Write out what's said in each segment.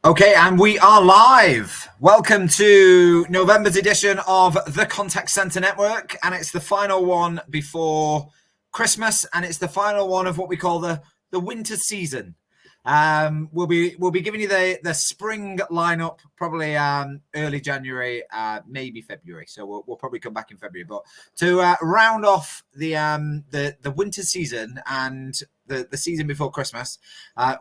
Okay, and we are live. Welcome to November's edition of the Contact Center Network, and it's the final one before Christmas, and it's the final one of what we call the winter season. We'll be giving you the spring lineup probably early January, maybe February. So we'll probably come back in February. But to round off the winter season and the season before Christmas,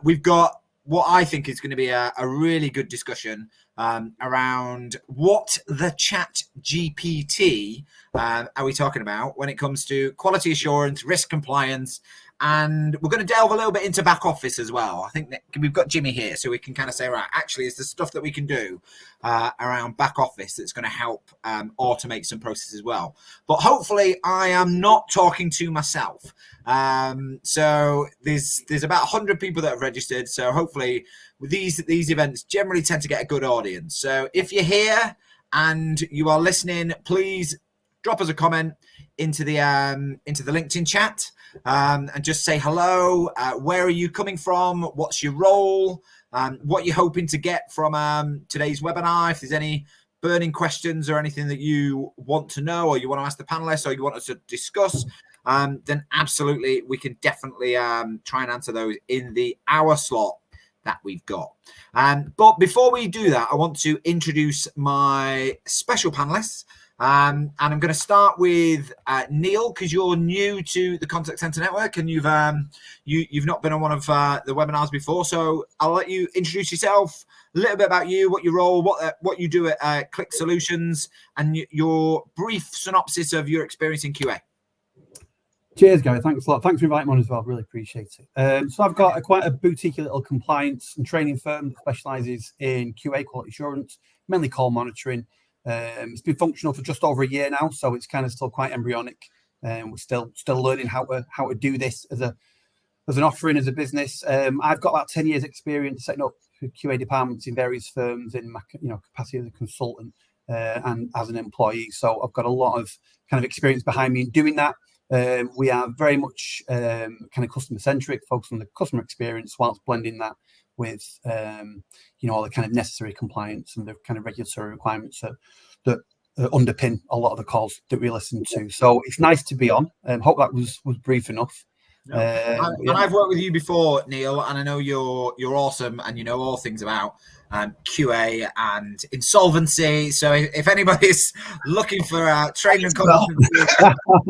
we've got what I think is going to be a really good discussion around what the Chat GPT are we talking about when it comes to quality assurance, risk compliance, and we're going to delve a little bit into back office as well. I think that we've got Jimmy here, so we can kind of say, right, actually, it's the stuff that we can do around back office that's going to help automate some processes as well. But hopefully, I am not talking to myself. So there's about 100 people that have registered. So hopefully, with these events generally tend to get a good audience. So if you're here and you are listening, please drop us a comment into the LinkedIn chat. And just say hello. Where are you coming from? What's your role? What you're hoping to get from today's webinar? If there's any burning questions or anything that you want to know, or you want to ask the panelists, or you want us to discuss, then absolutely, we can definitely try and answer those in the hour slot that we've got. But before we do that, I want to introduce my special panelists. And I'm going to start with Neil, because you're new to the Contact Center Network and you've not been on one of the webinars before. So I'll let you introduce yourself, a little bit about you, what your role, what you do at Click Solutions, and your brief synopsis of your experience in QA. Cheers, Gary. Thanks a lot. Thanks for inviting me on as well. Really appreciate it. So I've got quite a boutique little compliance and training firm that specialises in QA, quality assurance, mainly call monitoring. It's been functional for just over a year now, so it's kind of still quite embryonic. We're still learning how to do this as an offering, as a business. I've got about 10 years experience setting up QA departments in various firms in my capacity as a consultant and as an employee. So I've got a lot of kind of experience behind me in doing that. We are very much kind of customer centric, focused on the customer experience, whilst blending that with all the kind of necessary compliance and the kind of regulatory requirements that underpin a lot of the calls that we listen to. So it's nice to be on. Hope that was brief enough. And I've worked with you before, Neil, and I know you're awesome, and you know all things about QA and insolvency. So if anybody's looking for training and competency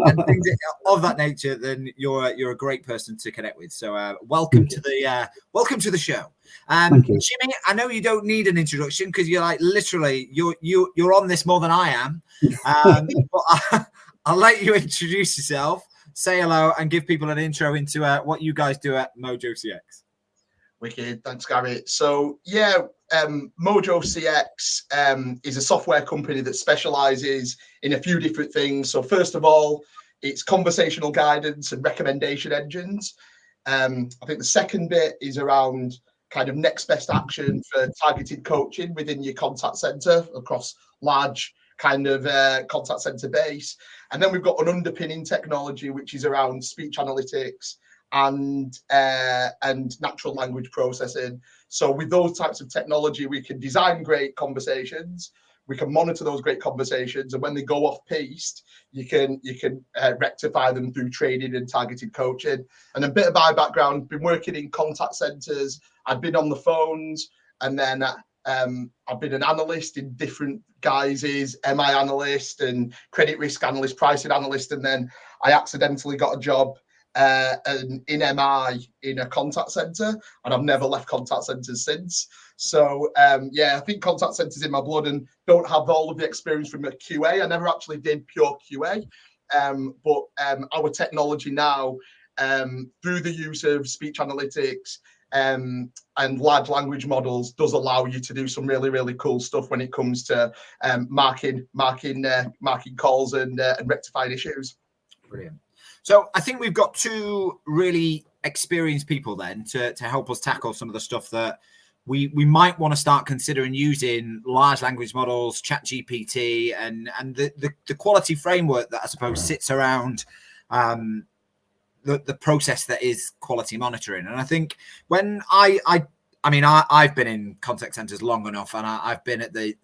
and things of that nature, then you're a great person to connect with. So welcome to the show. Jimmy, I know you don't need an introduction because you're like literally you're on this more than I am. But I'll let you introduce yourself, say hello, and give people an intro into what you guys do at Mojo CX. Wicked, thanks, Gary. So Mojo CX is a software company that specializes in a few different things. So first of all, it's conversational guidance and recommendation engines. I think the second bit is around kind of next best action for targeted coaching within your contact center across large kind of contact center base. And then we've got an underpinning technology, which is around speech analytics and natural language processing. So with those types of technology, we can design great conversations, we can monitor those great conversations, and when they go off piste, you can rectify them through training and targeted coaching. And a bit of my background, been working in contact centers, I've been on the phones, and then I've been an analyst in different guises, MI analyst and credit risk analyst, pricing analyst, and then I accidentally got a job in MI in a contact center, and I've never left contact centers since. So I think contact centers in my blood, and don't have all of the experience from a QA. I never actually did pure QA, but our technology now, through the use of speech analytics and large language models, does allow you to do some really, really cool stuff when it comes to marking calls and rectifying issues. Brilliant. So I think we've got two really experienced people then to help us tackle some of the stuff that we might want to start considering using, large language models, Chat GPT, and the quality framework that I suppose sits around the process that is quality monitoring. And I think when I I mean, I've been in contact centers long enough, and I've been at the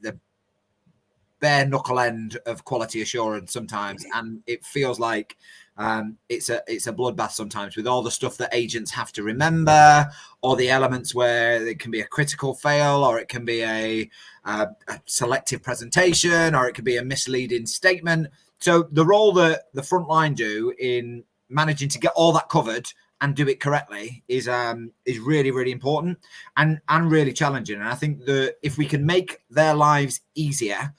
bare knuckle end of quality assurance sometimes, and it feels like it's a bloodbath sometimes, with all the stuff that agents have to remember, or the elements where it can be a critical fail, or it can be a selective presentation, or it could be a misleading statement. So the role that the front line do in managing to get all that covered and do it correctly is really, really important and really challenging. And I think that if we can make their lives easier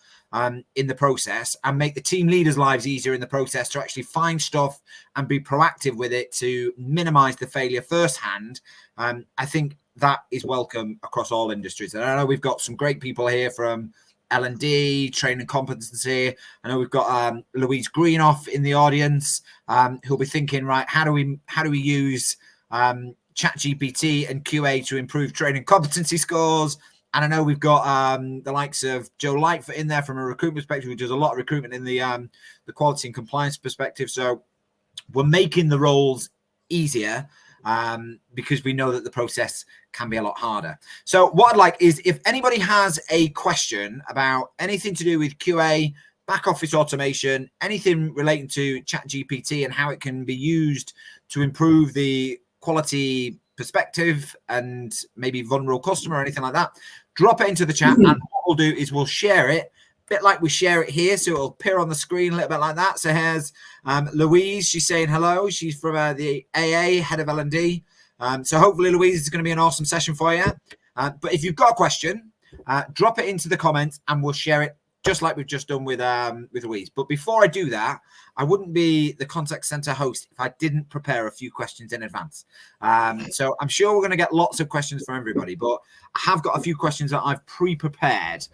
in the process, and make the team leaders' lives easier in the process to actually find stuff and be proactive with it to minimize the failure firsthand, I think that is welcome across all industries. And I know we've got some great people here from L&D, training competency. I know we've got Louise Greenoff in the audience, who'll be thinking, right, how do we use Chat GPT and QA to improve training competency scores? And I know we've got the likes of Joe Lightfoot in there from a recruitment perspective, who does a lot of recruitment in the quality and compliance perspective. So we're making the roles easier because we know that the process can be a lot harder. So what I'd like is, if anybody has a question about anything to do with QA, back office automation, anything relating to Chat GPT and how it can be used to improve the quality perspective and maybe vulnerable customer or anything like that, drop it into the chat, and what we'll do is we'll share it, a bit like we share it here, so it'll appear on the screen a little bit like that. So here's Louise. She's saying hello. She's from the AA, head of L&D. So hopefully, Louise, is going to be an awesome session for you. But if you've got a question, drop it into the comments, and we'll share it just like we've just done with Louise. But before I do that, I wouldn't be the contact center host if I didn't prepare a few questions in advance. So I'm sure we're going to get lots of questions from everybody, but I have got a few questions that I've pre-prepared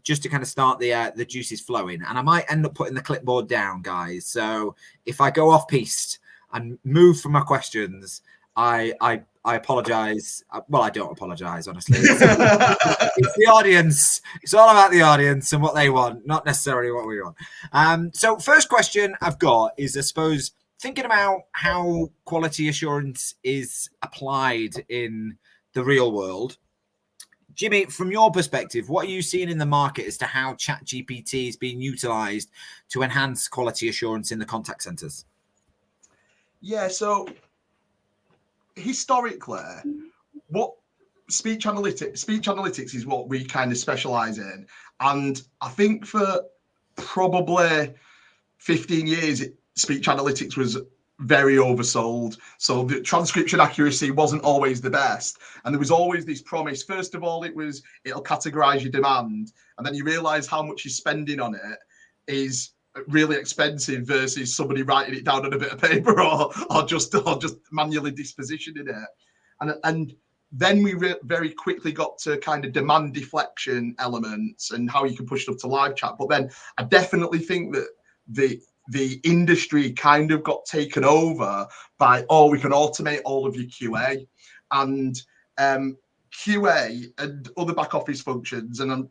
just to kind of start the juices flowing. And I might end up putting the clipboard down, guys. So if I go off piste and move from my questions, I apologize. Well, I don't apologize, honestly. It's the audience. It's all about the audience and what they want, not necessarily what we want. So first question I've got is, I suppose, thinking about how quality assurance is applied in the real world. Jimmy, from your perspective, what are you seeing in the market as to how Chat GPT is being utilized to enhance quality assurance in the contact centers? Yeah, so historically, what speech analytics is what we kind of specialize in. And I think for probably 15 years, speech analytics was very oversold. So the transcription accuracy wasn't always the best. And there was always this promise. First of all, it'll categorize your demand. And then you realize how much you're spending on it is really expensive versus somebody writing it down on a bit of paper or just manually dispositioning it. And then we very quickly got to kind of demand deflection elements and how you can push stuff to live chat. But then I definitely think that the industry kind of got taken over by, we can automate all of your QA, and QA and other back office functions. And,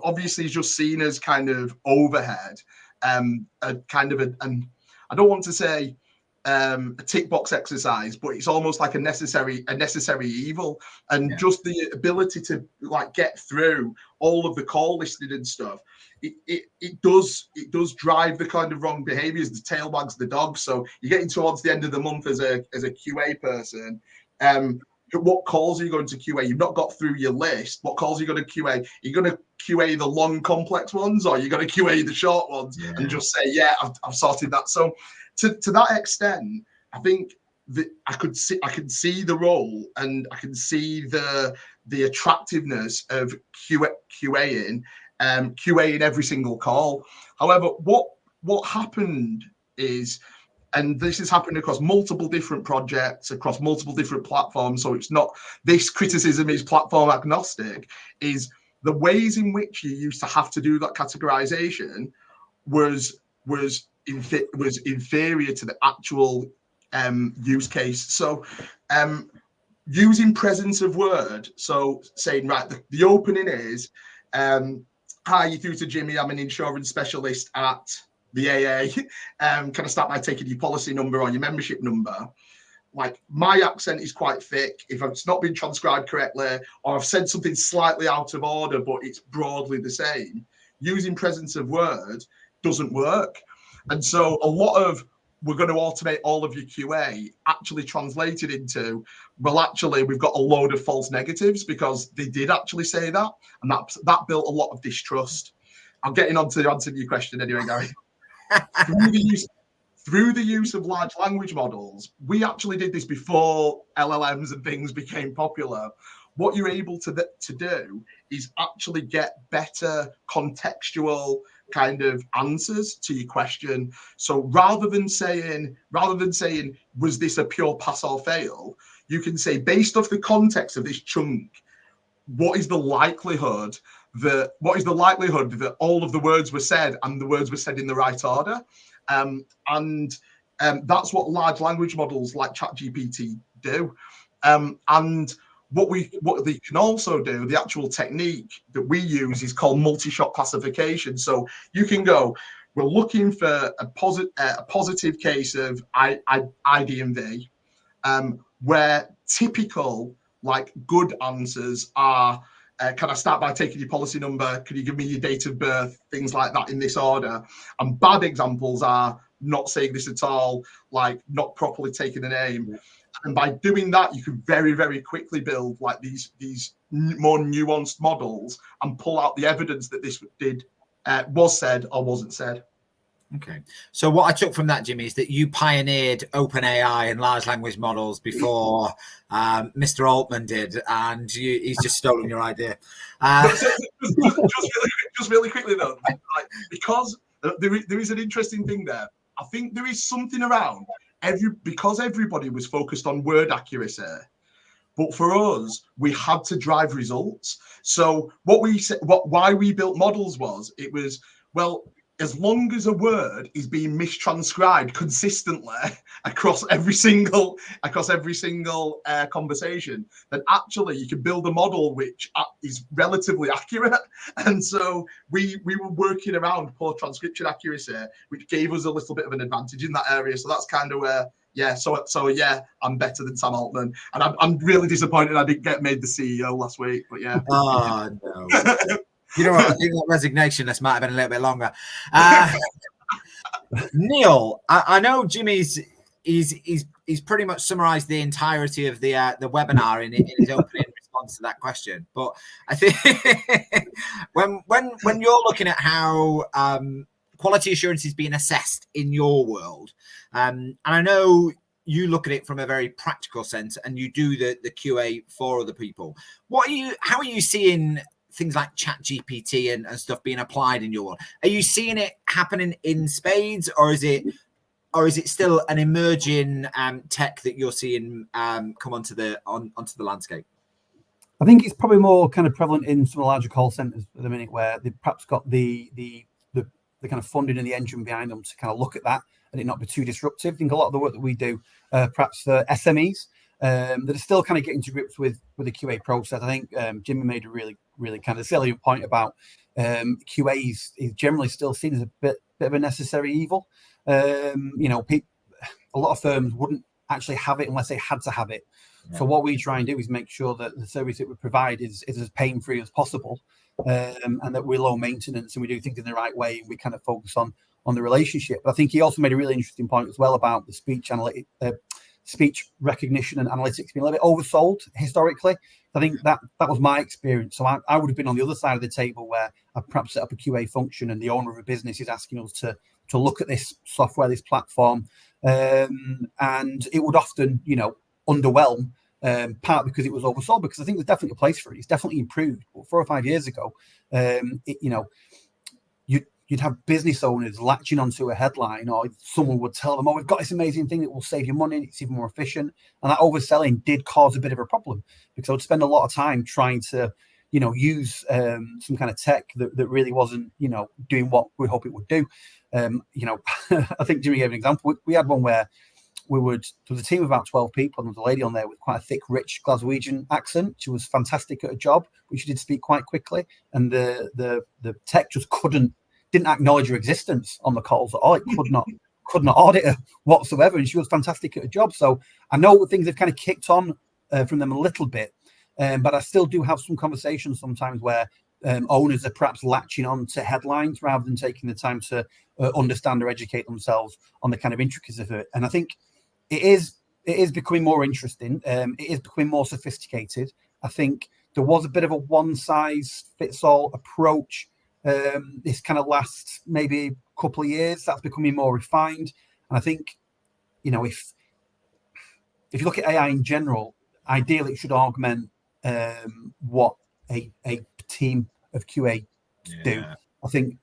obviously it's just seen as kind of overhead, and I don't want to say a tick box exercise, but it's almost like a necessary evil. And just the ability to get through all of the call listing and stuff, it does drive the kind of wrong behaviors. The tail wags the dog. So you're getting towards the end of the month as a QA person. What calls are you going to QA? You've not got through your list. What calls are you going to QA? Are you going to QA the long, complex ones, or are you going to QA the short ones and just say, I've sorted that? So to that extent, I think that I can see the role, and I can see the attractiveness of QAing every single call. However, what happened is, and this has happened across multiple different projects, across multiple different platforms, so it's not, this criticism is platform agnostic, is the ways in which you used to have to do that categorization was inferior to the actual use case. So using presence of word, so saying, right, the opening is, hi, you're through to Jimmy, I'm an insurance specialist at the AA. Can I start by taking your policy number or your membership number? like my accent is quite thick, if it's not been transcribed correctly, or I've said something slightly out of order, but it's broadly the same, using presence of word doesn't work. And so a lot of, we're going to automate all of your QA actually translated into, well, actually, we've got a load of false negatives because they did actually say that. And that built a lot of distrust. I'm getting on to answer your question anyway, Gary. Through the use of large language models, we actually did this before LLMs and things became popular. What you're able to do is actually get better contextual kind of answers to your question. So rather than saying, was this a pure pass or fail, you can say, based off the context of this chunk, what is the likelihood that all of the words were said and the words were said in the right order? And that's what large language models like Chat GPT do. And what they can also do, the actual technique that we use is called multi-shot classification. So you can go, we're looking for a positive case of ID and V, where typical, like, good answers are, can I start by taking your policy number? Can you give me your date of birth? Things like that in this order. And bad examples are not saying this at all, like not properly taking the name. And by doing that, you can very, very quickly build like these more nuanced models and pull out the evidence that this was said or wasn't said. Okay. So what I took from that, Jimmy, is that you pioneered OpenAI and large language models before Mr. Altman did, and he's just stolen your idea. Just really quickly though, like, because there is an interesting thing there. I think there is something around because everybody was focused on word accuracy. But for us, we had to drive results. So why we built models was, well, as long as a word is being mistranscribed consistently across every single conversation, then actually you can build a model which is relatively accurate. And so we were working around poor transcription accuracy, which gave us a little bit of an advantage in that area. So that's kind of where, yeah. So yeah, I'm better than Sam Altman, and I'm really disappointed I didn't get made the CEO last week. But yeah. Oh no. You know what? I think that resignation list might have been a little bit longer. Neil, I know Jimmy's he's pretty much summarised the entirety of the webinar in his opening response to that question. But I think when you're looking at how quality assurance is being assessed in your world, and I know you look at it from a very practical sense, and you do the QA for other people. How are you seeing things like Chat GPT and stuff being applied in your world? Are you seeing it happening in spades, or is it still an emerging tech that you're seeing come onto the landscape? I think it's probably more kind of prevalent in some larger call centers at the minute, where they've perhaps got the kind of funding and the engine behind them to kind of look at that and it not be too disruptive. I think a lot of the work that we do, perhaps for SMEs, that are still kind of getting to grips with the QA process. I think Jimmy made a really kind of salient point about QA is generally still seen as a bit of a necessary evil. A lot of firms wouldn't actually have it unless they had to have it. Yeah. So what we try and do is make sure that the service that we provide is as pain-free as possible, and that we're low maintenance and we do things in the right way. We kind of focus on the relationship. But I think he also made a really interesting point as well about the speech recognition and analytics being a little bit oversold historically. I think that was my experience. So I would have been on the other side of the table, where I perhaps set up a QA function and the owner of a business is asking us to look at this software, this platform, and it would often, underwhelm, part because it was oversold, because I think there's definitely a place for it. It's definitely improved. But 4 or 5 years ago, you'd have business owners latching onto a headline, or someone would tell them, "Oh, we've got this amazing thing that will save you money. It's even more efficient." And that overselling did cause a bit of a problem, because I would spend a lot of time trying to, use some kind of tech that really wasn't, doing what we hope it would do. I think Jimmy gave an example. We had one where there was a team of about 12 people, and there was a lady on there with quite a thick, rich Glaswegian accent. She was fantastic at her job, but she did speak quite quickly, and the tech just didn't acknowledge her existence on the calls at all. It couldn't audit her whatsoever, and she was fantastic at her job. So I know things have kind of kicked on from them a little bit, but I still do have some conversations sometimes where owners are perhaps latching on to headlines rather than taking the time to understand or educate themselves on the kind of intricacies of it. And I think it is becoming more interesting. It is becoming more sophisticated. I think there was a bit of a one-size-fits-all approach this kind of last maybe couple of years. That's becoming more refined. And I think, if you look at AI in general, ideally it should augment what a team of QA do. I think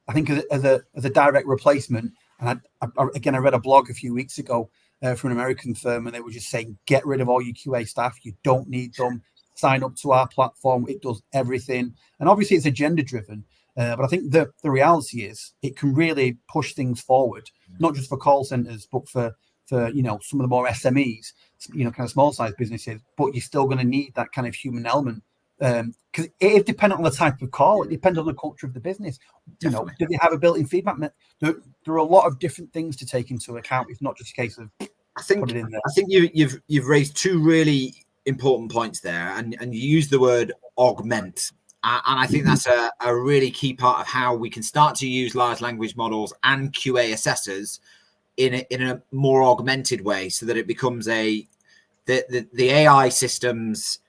as a direct replacement, and I read a blog a few weeks ago from an American firm, and they were just saying, get rid of all your QA staff. You don't need them. Sign up to our platform. It does everything. And obviously it's agenda driven. But I think the reality is it can really push things forward, not just for call centers, but for some of the more SMEs, kind of small size businesses. But you're still going to need that kind of human element because it is dependent on the type of call. It depends on the culture of the business. Definitely. Do they have a built-in feedback? There are a lot of different things to take into account. It's not just a case of put it in there. I think you've raised two really important points there, and you use the word augment. And I think that's a really key part of how we can start to use large language models and QA assessors in a more augmented way, so that it becomes the AI systems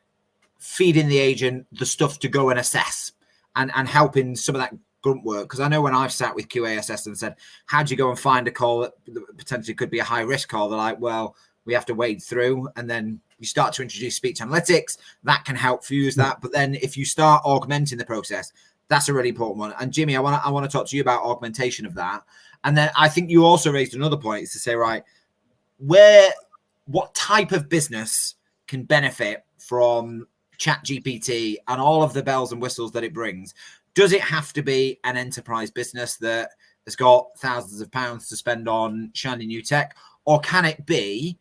feeding the agent the stuff to go and assess and helping some of that grunt work. Because I know when I've sat with QA assessors and said, how do you go and find a call that potentially could be a high risk call? They're like, well, we have to wade through, and then you start to introduce speech analytics that can help fuse that. But then if you start augmenting the process, that's a really important one. And Jimmy, I want to talk to you about augmentation of that. And then I think you also raised another point, is to say, right, what type of business can benefit from Chat GPT and all of the bells and whistles that it brings? Does it have to be an enterprise business that has got thousands of pounds to spend on shiny new tech, or can it be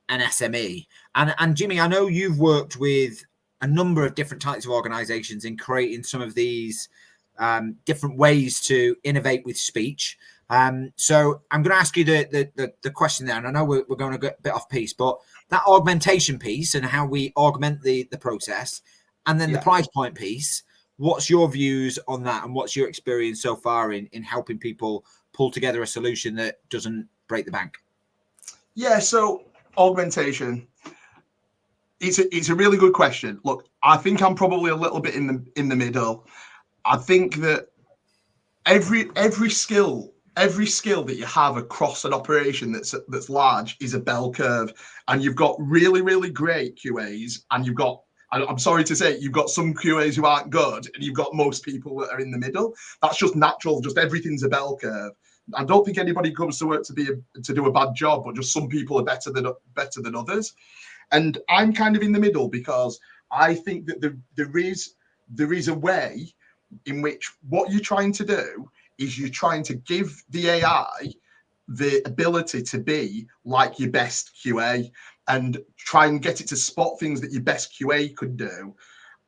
an SME? And Jimmy, I know you've worked with a number of different types of organizations in creating some of these different ways to innovate with speech. So I'm going to ask you the question there, and I know we're going to get a bit off piece, but that augmentation piece and how we augment the process, and then the price point piece, what's your views on that, and what's your experience so far in helping people pull together a solution that doesn't break the bank? Yeah, so augmentation, it's a really good question. Look, I think I'm probably a little bit in the middle. I think that every skill that you have across an operation that's large is a bell curve, and you've got really, really great QAs, and you've got, I'm sorry to say, you've got some QAs who aren't good, and you've got most people that are in the middle. That's just natural. Just everything's a bell curve. I don't think anybody comes to work to do a bad job, but just some people are better than others. And I'm kind of in the middle, because I think that there is a way in which what you're trying to do is you're trying to give the AI the ability to be like your best QA, and try and get it to spot things that your best QA could do,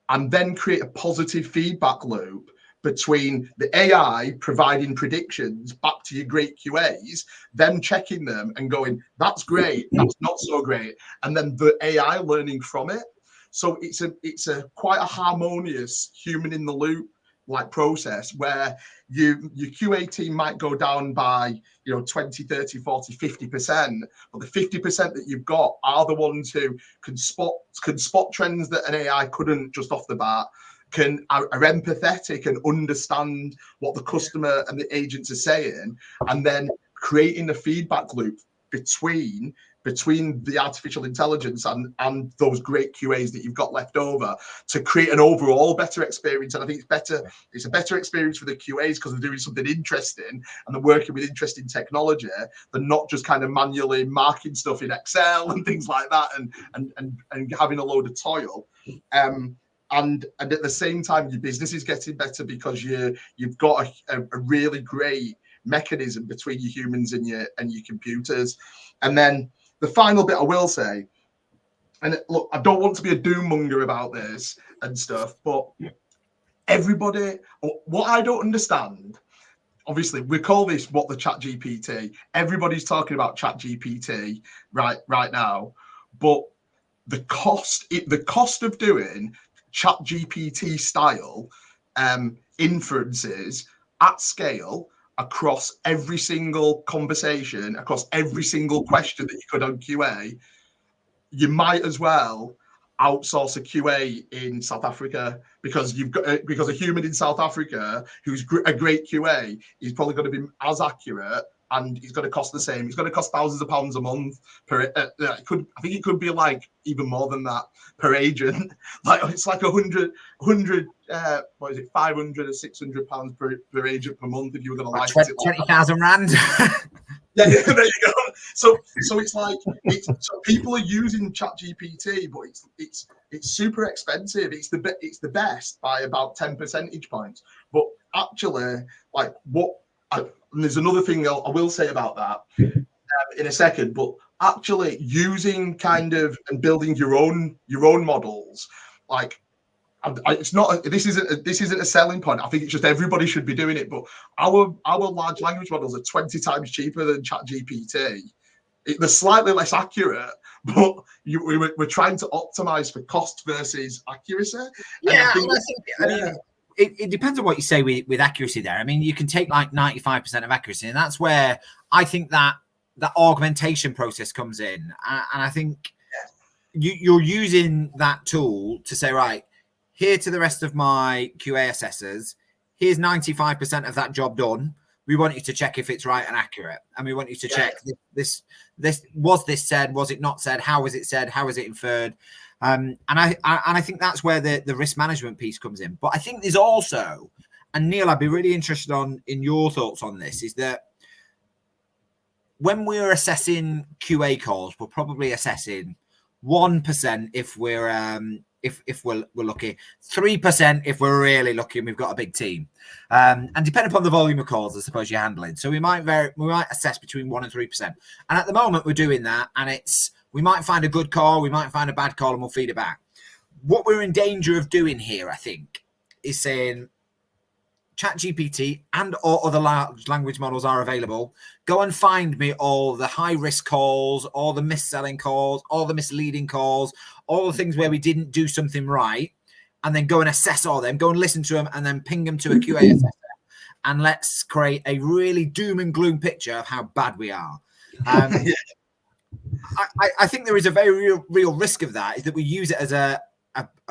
and then create a positive feedback loop between the AI providing predictions back to your great QAs, them checking them and going, that's great, that's not so great, and then the AI learning from it. So it's a quite a harmonious human in the loop like process, where your QA team might go down by 20, 30, 40, 50%, but the 50% that you've got are the ones who can spot trends that an AI couldn't just off the bat, are empathetic and understand what the customer and the agents are saying, and then creating a feedback loop between the artificial intelligence and those great QAs that you've got left over, to create an overall better experience. And I think it's a better experience for the QAs, because they're doing something interesting and they're working with interesting technology. They're not just kind of manually marking stuff in Excel and things like that, and having a load of toil. And at the same time, your business is getting better, because you've got a really great mechanism between your humans and your computers. And then the final bit I will say, and look, I don't want to be a doom monger about this and stuff, but everybody, what I don't understand, obviously we call this what the Chat GPT. Everybody's talking about Chat GPT right now, but the cost of doing Chat GPT style inferences at scale across every single conversation, across every single question that you could on QA, you might as well outsource a QA in South Africa, because you've got because a human in South Africa who's a great QA is probably going to be as accurate, and it's going to cost the same. It's going to cost thousands of pounds a month per. I think it could be like even more than that per agent. Like it's like 100. What is it? 500 or 600 pounds per agent per month if you were going to license it. 20,000 rand. Yeah, there you go. So it's like so people are using Chat GPT, but it's super expensive. It's the best by about 10 percentage points. But actually, like and there's another thing I will say about that in a second. But actually, using kind of and building your own models, like. It's not. This isn't a selling point. I think it's just everybody should be doing it. But our large language models are 20 times cheaper than ChatGPT. They're slightly less accurate, but we're trying to optimize for cost versus accuracy. Yeah, I mean, it depends on what you say with accuracy there. I mean, you can take like 95% of accuracy, and that's where I think that augmentation process comes in. And I think you're using that tool to say, right, here to the rest of my QA assessors, here's 95% of that job done. We want you to check if it's right and accurate. And we want you to check this was this said, was it not said? How was it said? How was it inferred? And I think that's where the risk management piece comes in. But I think there's also, and Neil, I'd be really interested in your thoughts on this, is that when we're assessing QA calls, we're probably assessing 1% if we're if we're lucky, 3% if we're really lucky and we've got a big team, and depending upon the volume of calls, I suppose you're handling. So we might assess between 1% and 3%. And at the moment we're doing that, and we might find a good call, we might find a bad call, and we'll feed it back. What we're in danger of doing here, I think, is saying, Chat GPT and all other large language models are available. Go and find me all the high risk calls, all the mis-selling calls, all the misleading calls, all the things where we didn't do something right, and then go and assess all them, go and listen to them, and then ping them to a QA assessor. And let's create a really doom and gloom picture of how bad we are. I think there is a very real risk of that, is that we use it as a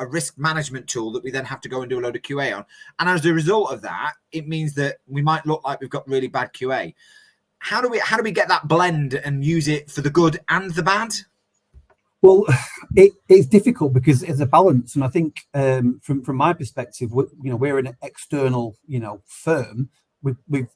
risk management tool that we then have to go and do a load of QA on. And as a result of that, it means that we might look like we've got really bad QA. How do we get that blend and use it for the good and the bad? Well, it's difficult because it's a balance. And I think from my perspective, we're an external, firm. We're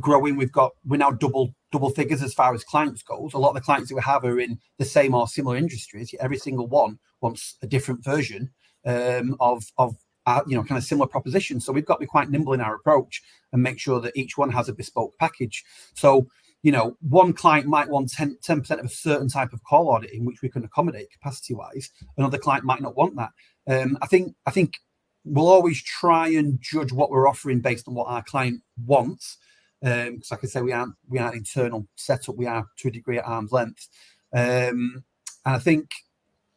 growing. We're now double figures as far as clients goes. A lot of the clients that we have are in the same or similar industries. Every single one wants a different version of our, kind of similar proposition. So we've got to be quite nimble in our approach and make sure that each one has a bespoke package. So one client might want 10% of a certain type of call auditing, which we can accommodate capacity wise. Another client might not want that. I think we'll always try and judge what we're offering based on what our client wants. Because like I say, we aren't internal setup. We are to a degree at arm's length. And I think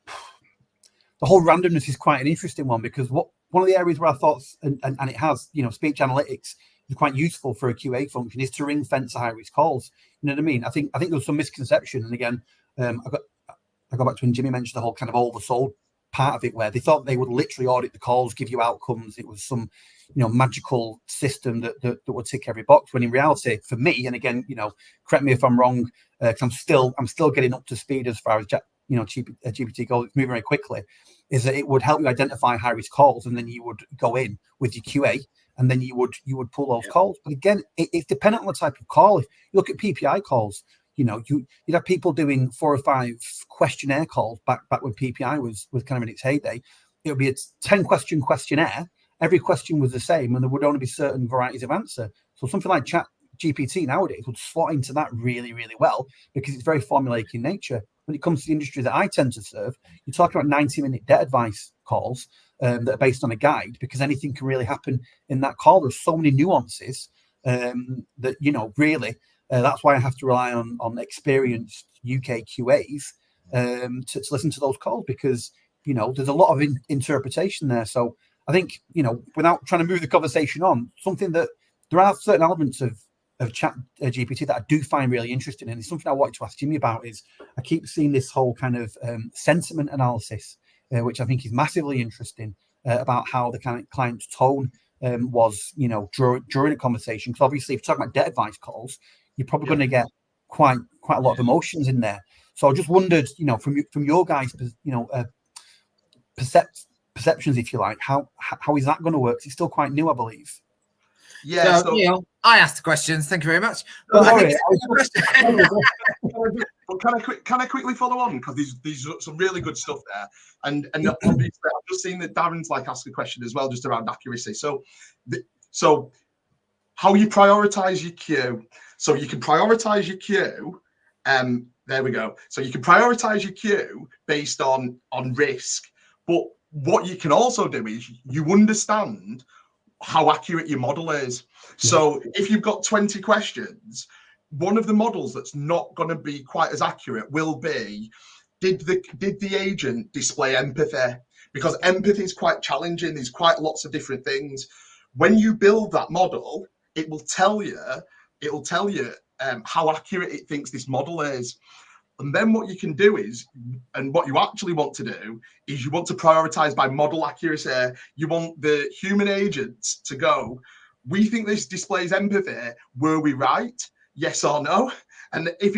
the whole randomness is quite an interesting one, because one of the areas where I thought, and it has, speech analytics is quite useful for a QA function, is to ring fence high risk calls. You know what I mean? I think there's some misconception. And again, I go back to when Jimmy mentioned the whole kind of oversold part of it, where they thought they would literally audit the calls, give you outcomes. It was some, magical system that would tick every box. When in reality, for me, and again, correct me if I'm wrong, because I'm still getting up to speed as far as GPT goes. It's moving very quickly. Is that it would help you identify high risk calls, and then you would go in with your QA, and then you would pull those calls. But again, it's dependent on the type of call. If you look at PPI calls, you'd have people doing 4 or 5 questionnaire calls back when PPI was kind of in its heyday. It would be a 10-question questionnaire. Every question was the same, and there would only be certain varieties of answer. So something like Chat GPT nowadays would slot into that really, really well, because it's very formulaic in nature. When it comes to the industry that I tend to serve, you're talking about 90-minute debt advice calls that are based on a guide, because anything can really happen in that call. There's so many nuances that, really, that's why I have to rely on experienced UK QAs to listen to those calls, because, there's a lot of interpretation there. So I think, without trying to move the conversation on, something that there are certain elements of Chat GPT that I do find really interesting, and it's something I wanted to ask Jimmy about. Is I keep seeing this whole kind of sentiment analysis, which I think is massively interesting, about how the kind of client's tone was, during a conversation. Because obviously, if you're talking about debt advice calls, you're probably going to get quite a lot of emotions in there. So I just wondered, from your guys, perceptions, if you like, how is that going to work? It's still quite new, I believe. Yeah. So Neil, I asked the questions. Thank you very much. But can I quickly follow on, because these are some really good stuff there, and obviously I've just seen that Darren's asked a question as well, just around accuracy. So how you prioritize your queue. So you can prioritize your queue. There we go. So you can prioritize your queue based on risk, but what you can also do is you understand how accurate your model is. So if you've got 20 questions, one of the models that's not going to be quite as accurate will be, did the agent display empathy? Because empathy is quite challenging. There's quite lots of different things. When you build that model, it will tell you how accurate it thinks this model is. And then what you can do is, and what you actually want to do, is you want to prioritize by model accuracy. You want the human agents to go, we think this displays empathy. Were we right? Yes or no? And if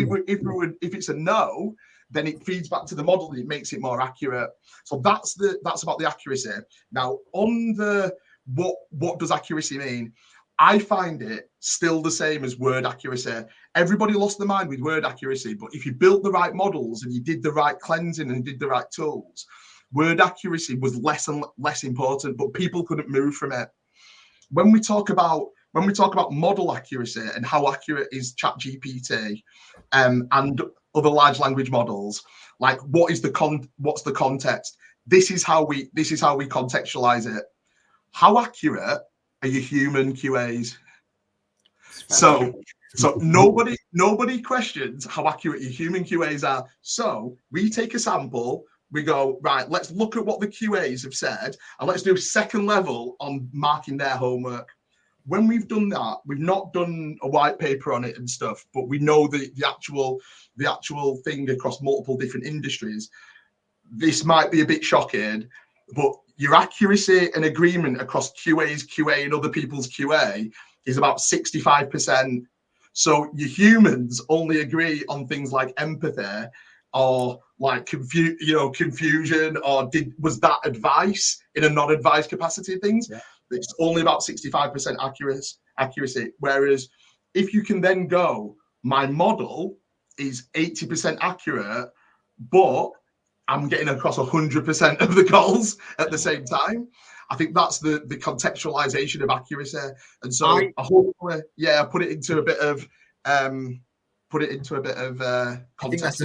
it's a no, then it feeds back to the model and it makes it more accurate. So that's about the accuracy. Now, on the what does accuracy mean? I find it still the same as word accuracy. Everybody lost their mind with word accuracy, but if you built the right models and you did the right cleansing and did the right tools, word accuracy was less and less important, but people couldn't move from it. When we talk about model accuracy and how accurate is Chat GPT and other large language models, like what's the context? This is how we contextualize it. How accurate are your human QAs? So nobody questions how accurate your human QAs are. So we take a sample, we go, right, let's look at what the QAs have said, and let's do a second level on marking their homework. When we've done that, we've not done a white paper on it and stuff, but we know the actual thing across multiple different industries. This might be a bit shocking, but your accuracy and agreement across QA's QA and other people's QA is about 65%. So your humans only agree on things like empathy or like confusion, or was that advice in a non-advised capacity things. Yeah. It's only about 65% accuracy. Whereas if you can then go, my model is 80% accurate, but I'm getting across 100% of the calls at the same time. I think that's the contextualization of accuracy. And so I put it into a bit of context.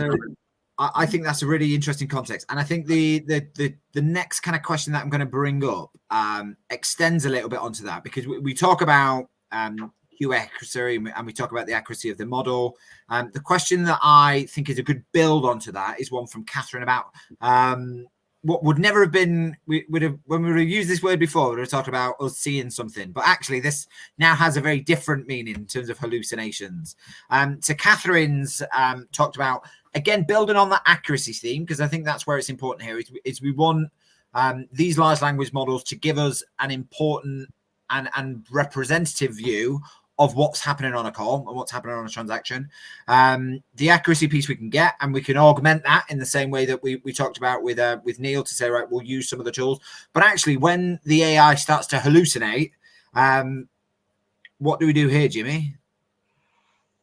I think that's a really interesting context, and I think the next kind of question that I'm going to bring up extends a little bit onto that, because we talk about QA accuracy and we talk about the accuracy of the model. The question that I think is a good build onto that is one from Catherine about what would never have been, when we would have used this word before, we would have talked about us seeing something, but actually this now has a very different meaning in terms of hallucinations. So Catherine's talked about, again, building on that accuracy theme, because I think that's where it's important here, is we want these large language models to give us an important and representative view of what's happening on a call and what's happening on a transaction. The accuracy piece we can get, and we can augment that in the same way that we talked about with Neil, to say, right, we'll use some of the tools. But actually, when the AI starts to hallucinate, what do we do here, Jimmy?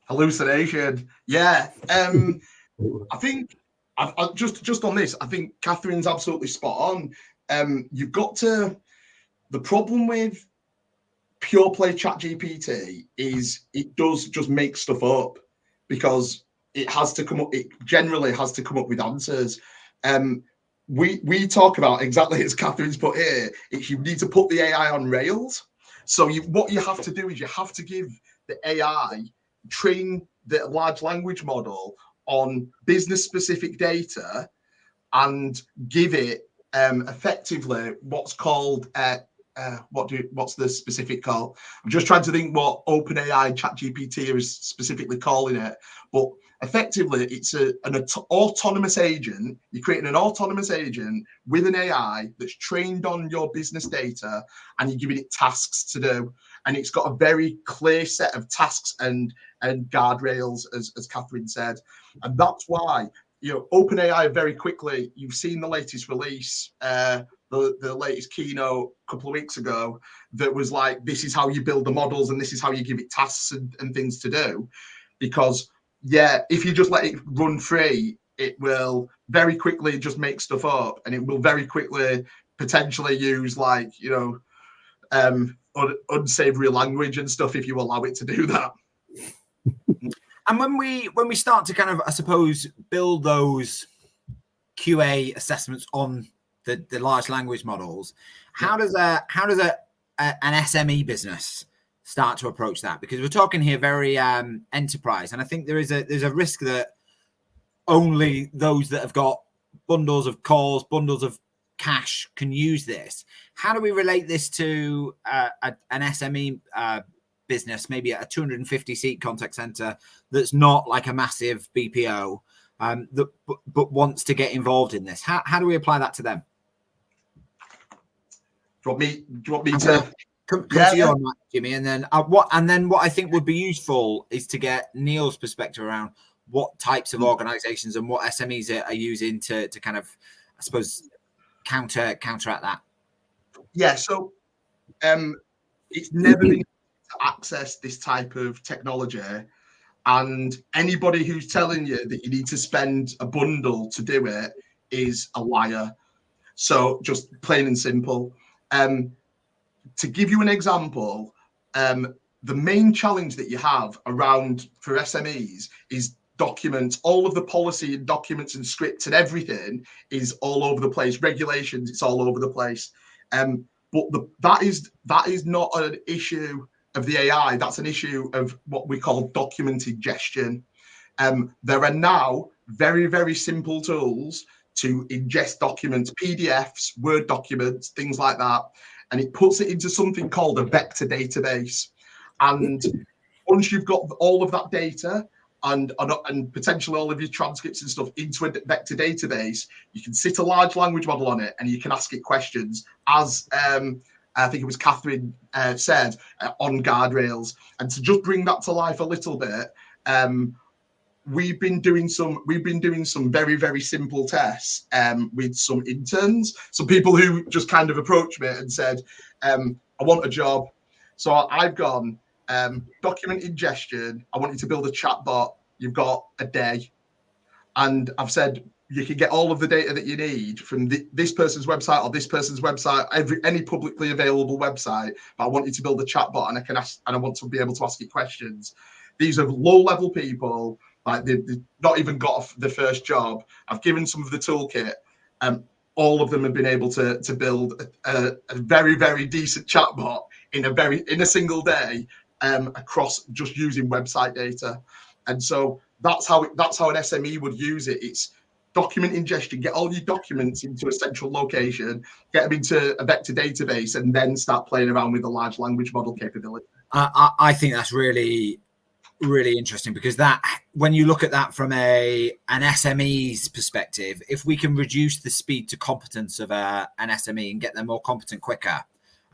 Hallucination. Yeah. I think I've just on this, I think Catherine's absolutely spot on. You've got to, the problem with pure play Chat GPT is it does just make stuff up, because it generally has to come up with answers. We talk about, exactly as Catherine's put here, you need to put the AI on rails. So what you have to do is you have to give the AI, train the large language model on business specific data, and give it effectively what's called what's the specific call? I'm just trying to think what OpenAI Chat GPT is specifically calling it, but effectively it's an autonomous agent. You're creating an autonomous agent with an AI that's trained on your business data, and you're giving it tasks to do, and it's got a very clear set of tasks and guardrails, as Catherine said, and that's why, you know, OpenAI very quickly, you've seen the latest release, the latest keynote a couple of weeks ago, that was like, this is how you build the models and this is how you give it tasks and things to do. Because yeah, if you just let it run free, it will very quickly just make stuff up, and it will very quickly potentially use, like, you know, unsavory language and stuff if you allow it to do that. And when we start to kind of, I suppose, build those QA assessments on the large language models, how does an SME business start to approach that? Because we're talking here very enterprise, and I think there's a risk that only those that have got bundles of calls, bundles of cash can use this. How do we relate this to an SME business, maybe a 250 seat contact center that's not like a massive BPO, but wants to get involved in this? How do we apply that to them? Do you want me to come to you on that, Jimmy? And then what I think would be useful is to get Neil's perspective around what types of organizations and what SMEs are using to kind of, I suppose, counteract that. Yeah, so it's never been to access this type of technology, and anybody who's telling you that you need to spend a bundle to do it is a liar. So just plain and simple. To give you an example, the main challenge that you have around for SMEs is documents. All of the policy and documents and scripts and everything is all over the place. Regulations, it's all over the place. But that is not an issue of the AI. That's an issue of what we call document ingestion. There are now very, very simple tools to ingest documents, PDFs, Word documents, things like that, and it puts it into something called a vector database. And once you've got all of that data and potentially all of your transcripts and stuff into a vector database, you can sit a large language model on it and you can ask it questions, as I think it was Catherine said, on guardrails. And to just bring that to life a little bit, we've been doing some very, very simple tests with some interns, some people who just kind of approached me and said, I want a job. So I've gone, document ingestion, I want you to build a chatbot, you've got a day. And I've said, you can get all of the data that you need from this person's website or this person's website, any publicly available website, but I want you to build a chatbot, and I want to be able to ask you questions. These are low-level people, like they've not even got the first job. I've given some of the toolkit. All of them have been able to build a very, very decent chatbot in a single day, across just using website data. And so that's how an SME would use it. It's document ingestion, get all your documents into a central location, get them into a vector database, and then start playing around with the large language model capability. I think that's really, really interesting, because that, when you look at that from an SME's perspective, if we can reduce the speed to competence of an SME and get them more competent quicker,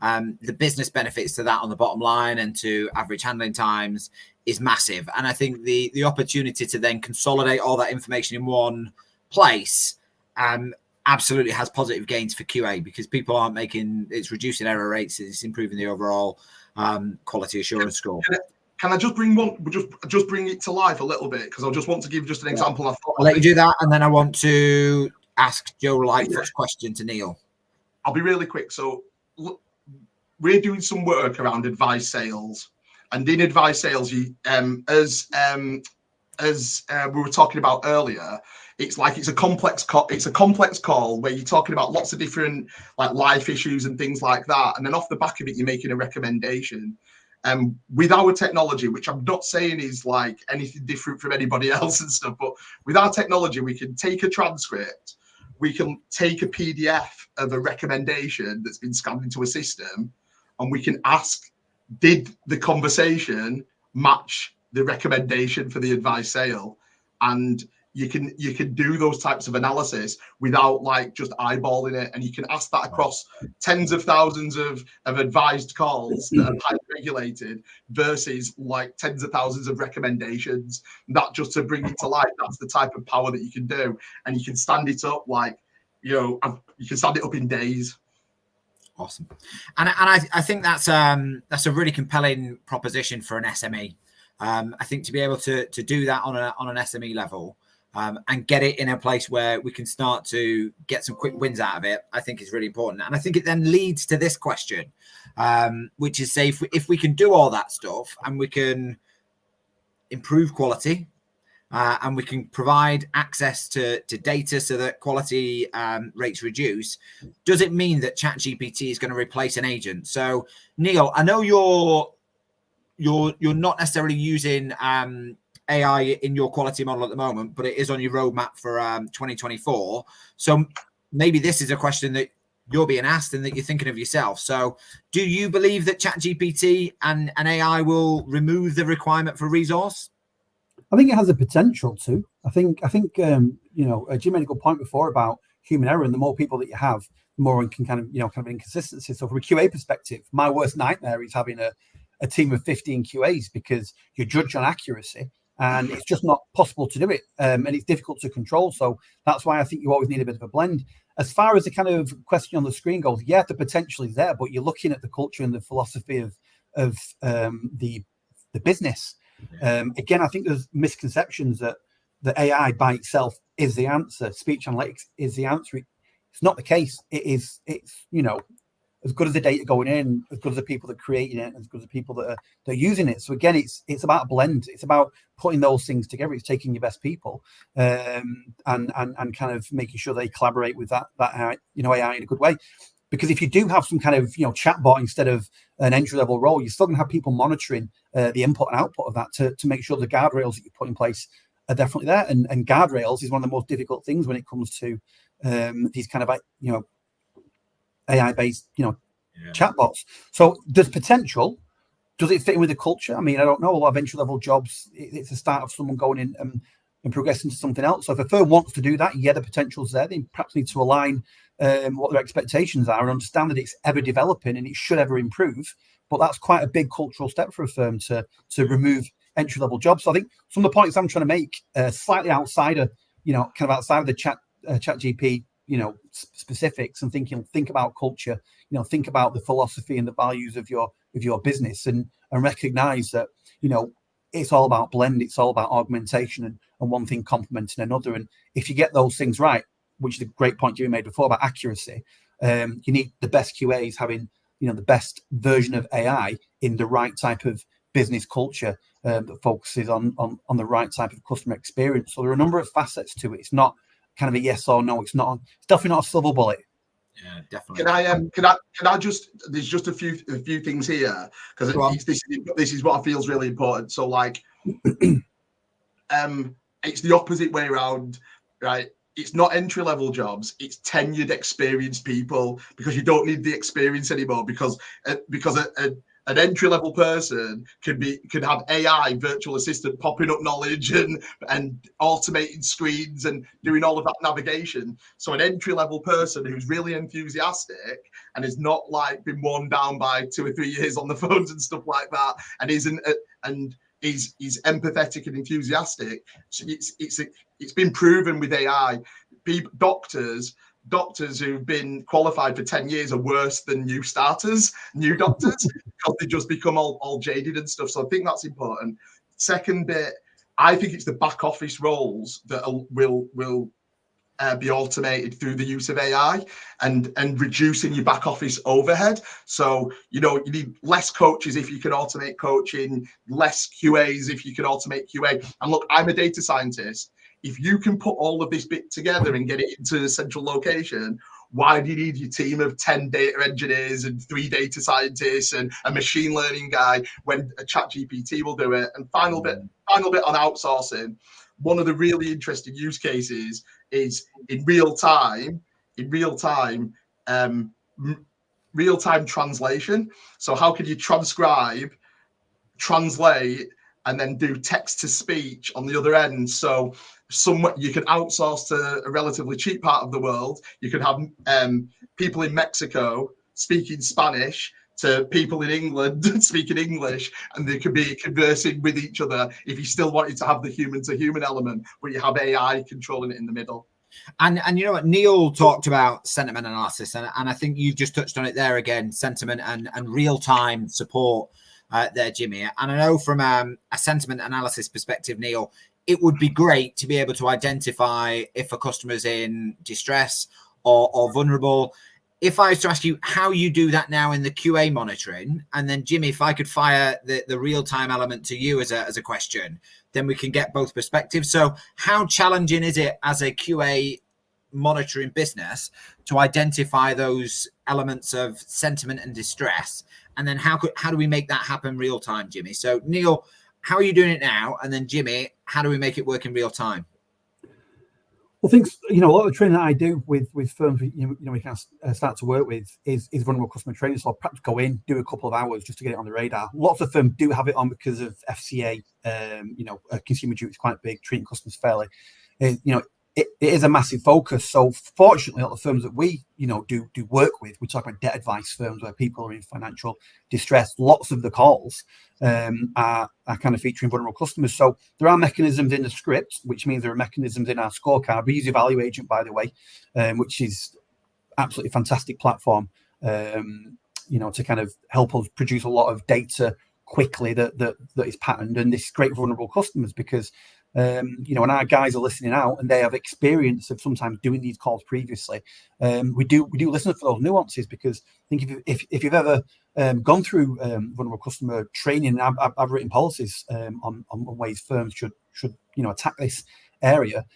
the business benefits to that on the bottom line and to average handling times is massive. And I think the opportunity to then consolidate all that information in one place absolutely has positive gains for QA, because people aren't it's reducing error rates, it's improving the overall quality assurance score. Can I just bring it to life a little bit? Because I just want to give just an example. I'll let you do that, and then I want to ask Joe Lightfoot's question to Neil. I'll be really quick. So we're doing some work around advice sales, and in advice sales, as we were talking about earlier, it's like it's a complex call where you're talking about lots of different like life issues and things like that, and then off the back of it you're making a recommendation. With our technology, which I'm not saying is like anything different from anybody else and stuff, but with our technology we can take a transcript, we can take a PDF of a recommendation that's been scanned into a system, and we can ask, did the conversation match the recommendation for the advice sale? And you can do those types of analysis without like just eyeballing it, and you can ask that across tens of thousands of advised calls that are highly regulated versus like tens of thousands of recommendations. That, just to bring it to life, that's the type of power that you can do, and you can stand it up like, you can stand it up in days. Awesome. And I think that's a really compelling proposition for an SME. I think to be able to do that on an SME level, and get it in a place where we can start to get some quick wins out of it, I think is really important. And I think it then leads to this question, which is, say, if we can do all that stuff and we can improve quality, and we can provide access to data so that quality rates reduce, does it mean that Chat GPT is going to replace an agent? So, Neil, I know you're not necessarily using AI in your quality model at the moment, but it is on your roadmap for 2024. So maybe this is a question that you're being asked and that you're thinking of yourself. So do you believe that Chat GPT and AI will remove the requirement for resource? I think it has a potential to. I think Jim made a good point before about human error, and the more people that you have, the more it can kind of inconsistency. So from a QA perspective, my worst nightmare is having a team of 15 QAs, because you're judged on accuracy and it's just not possible to do it, and it's difficult to control. So that's why I think you always need a bit of a blend. As far as the kind of question on the screen goes, yeah, the potential is there, but you're looking at the culture and the philosophy of the business. Again, I think there's misconceptions that the AI by itself is the answer. Speech analytics is the answer. It's not the case. It's as good as the data going in, as good as the people that are creating it, as good as the people that are using it. So again, it's about a blend. It's about putting those things together. It's taking your best people, and kind of making sure they collaborate with that AI in a good way. Because if you do have some kind of chatbot instead of an entry-level role, you're still going to have people monitoring the input and output of that to make sure the guardrails that you put in place are definitely there. And guardrails is one of the most difficult things when it comes to these kind of AI-based chatbots. So there's potential. Does it fit in with the culture? I mean, I don't know. A lot of entry-level jobs, it's the start of someone going in and progressing to something else. So if a firm wants to do that, yeah, the potential's there. They perhaps need to align what their expectations are and understand that it's ever developing and it should ever improve. But that's quite a big cultural step for a firm to remove entry-level jobs. So I think some of the points I'm trying to make slightly outside of, kind of outside of the chat GP, specifics, and think about culture, think about the philosophy and the values of your business, and recognize that, it's all about blend. It's all about augmentation and one thing complementing another. And if you get those things right, which is a great point you made before about accuracy, you need the best QAs having, the best version of AI in the right type of business culture that focuses on the right type of customer experience. So there are a number of facets to it. It's not kind of a yes or no. It's definitely not a silver bullet. Yeah, definitely. Can I just? There's just a few things here, because this is what I feel is really important. So like, it's the opposite way around, right? It's not entry-level jobs, it's tenured, experienced people, because you don't need the experience anymore, because an entry-level person could have AI virtual assistant popping up knowledge and automating screens and doing all of that navigation. So an entry-level person who's really enthusiastic and is not like been worn down by 2 or 3 years on the phones and stuff like that, and is empathetic and enthusiastic. So it's been proven with AI. Doctors who've been qualified for 10 years are worse than new doctors, because they just become all jaded and stuff. So I think that's important. Second bit, I think it's the back office roles that will be automated through the use of AI and reducing your back office overhead. So, you need less coaches if you can automate coaching, less QAs if you can automate QA. And look, I'm a data scientist. if you can put all of this bit together and get it into a central location, why do you need your team of 10 data engineers and 3 data scientists and a machine learning guy when a Chat GPT will do it? And final bit on outsourcing. One of the really interesting use cases is in real time translation. So how can you transcribe, translate, and then do text to speech on the other end? So you can outsource to a relatively cheap part of the world. You can have people in Mexico speaking Spanish to people in England speaking English, and they could be conversing with each other if you still wanted to have the human to human element, but you have AI controlling it in the middle. And you know what, Neil talked about sentiment analysis, and I think you just touched on it there again, sentiment and real-time support there, Jimmy. And I know from a sentiment analysis perspective, Neil, it would be great to be able to identify if a customer's in distress or vulnerable. If I was to ask you how you do that now in the QA monitoring, and then Jimmy, if I could fire the real-time element to you as a question, then we can get both perspectives. So how challenging is it as a QA monitoring business to identify those elements of sentiment and distress? And then how do we make that happen real time, Jimmy? So Neil, how are you doing it now? And then Jimmy, how do we make it work in real time? Well, things, a lot of the training that I do with firms, we can start to work with is vulnerable customer training. So I'll perhaps go in, do a couple of hours just to get it on the radar. Lots of firms do have it on because of FCA. Consumer duty is quite big, treating customers fairly. It is a massive focus. So fortunately, a lot of firms that we, do work with, we talk about debt advice firms where people are in financial distress. Lots of the calls are kind of featuring vulnerable customers. So there are mechanisms in the script, which means there are mechanisms in our scorecard. We use Value Agent, by the way, which is absolutely fantastic platform, to kind of help us produce a lot of data quickly that is patterned. And this is great for vulnerable customers because when our guys are listening out and they have experience of sometimes doing these calls previously, we do listen for those nuances, because I think if you've ever gone through vulnerable customer training, I've written policies on ways firms should attack this area.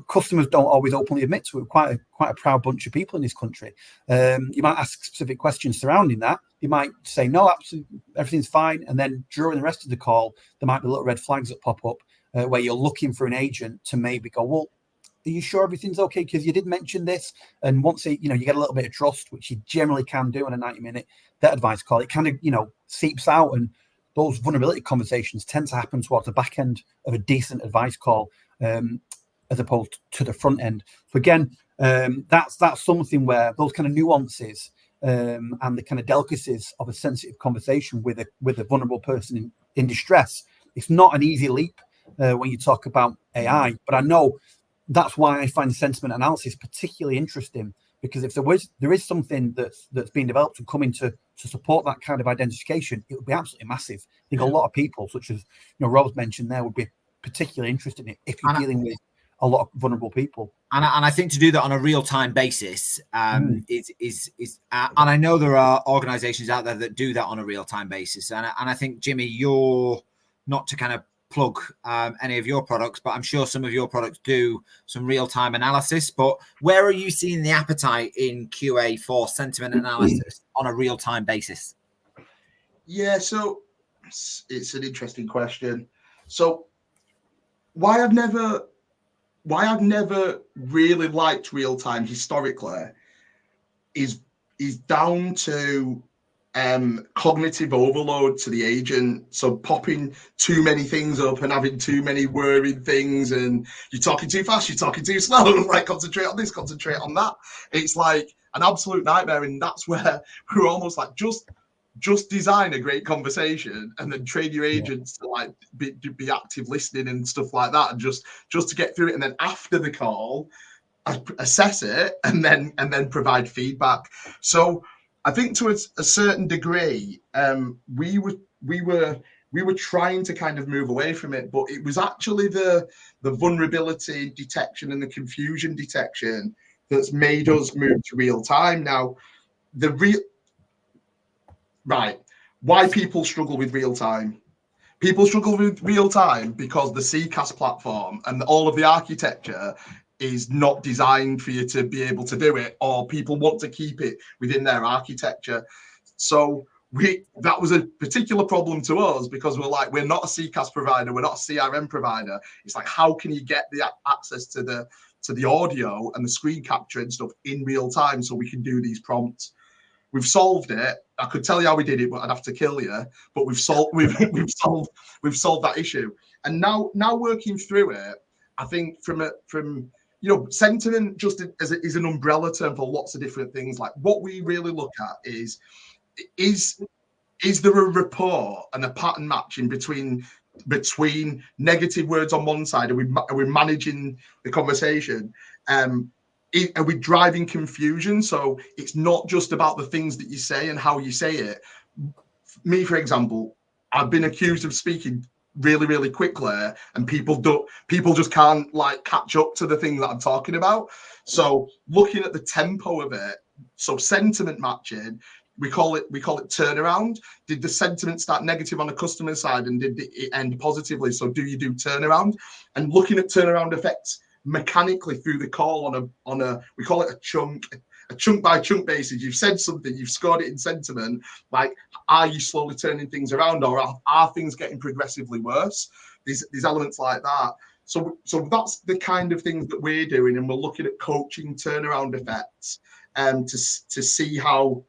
Customers don't always openly admit to it. We're quite a proud bunch of people in this country. You might ask specific questions surrounding that. You might say, no, absolutely, everything's fine. And then during the rest of the call, there might be little red flags that pop up where you're looking for an agent to maybe go, well, are you sure everything's okay? Because you did mention this. And once you get a little bit of trust, which you generally can do in a 90-minute debt advice call, it kind of, seeps out. And those vulnerability conversations tend to happen towards the back end of a decent advice call, as opposed to the front end. So again, that's something where those kind of nuances and the kind of delicacies of a sensitive conversation with a vulnerable person in distress, it's not an easy leap when you talk about AI. But I know that's why I find sentiment analysis particularly interesting, because if there is something that's being developed and coming to support that kind of identification, it would be absolutely massive. I think a lot of people, such as Rob's mentioned there, would be particularly interested in it if you're dealing with a lot of vulnerable people. And I think to do that on a real-time basis is and I know there are organizations out there that do that on a real-time basis. And I think, Jimmy, you're not to kind of plug any of your products, but I'm sure some of your products do some real-time analysis. But where are you seeing the appetite in QA for sentiment analysis on a real-time basis? Yeah, so it's an interesting question. So why I've never really liked real time historically is down to cognitive overload to the agent. So popping too many things up and having too many worried things, and you're talking too fast, you're talking too slow, like concentrate on this, concentrate on that. It's like an absolute nightmare. And that's where we're almost like, just design a great conversation and then train your agents to like be active listening and stuff like that, and just to get through it. And then after the call, assess it and then provide feedback. So I think to a certain degree, we were trying to kind of move away from it, but it was actually the vulnerability detection and the confusion detection that's made us move to real time. Now, why people struggle with real time. people struggle with real time because the CCAS platform and all of the architecture is not designed for you to be able to do it, or people want to keep it within their architecture. So that was a particular problem to us because we're not a CCAS provider, we're not a CRM provider. It's like, how can you get the access to the audio and the screen capture and stuff in real time so we can do these prompts? We've solved it. I could tell you how we did it, but I'd have to kill you. But we've solved that issue. And now working through it, I think from sentiment just is an umbrella term for lots of different things. Like, what we really look at is there a rapport and a pattern matching between negative words on one side, and we're managing the conversation. Are we driving confusion? So it's not just about the things that you say and how you say it. Me, for example, I've been accused of speaking really, really quickly, and people just can't catch up to the thing that I'm talking about. So looking at the tempo of it, so sentiment matching, we call it turnaround. Did the sentiment start negative on the customer side, and did it end positively? So do you do turnaround? And looking at turnaround effects mechanically through the call on a we call it a chunk by chunk basis. You've said something, you've scored it in sentiment. Like, are you slowly turning things around, or are things getting progressively worse? These elements like that. So that's the kind of things that we're doing, and we're looking at coaching turnaround effects to see how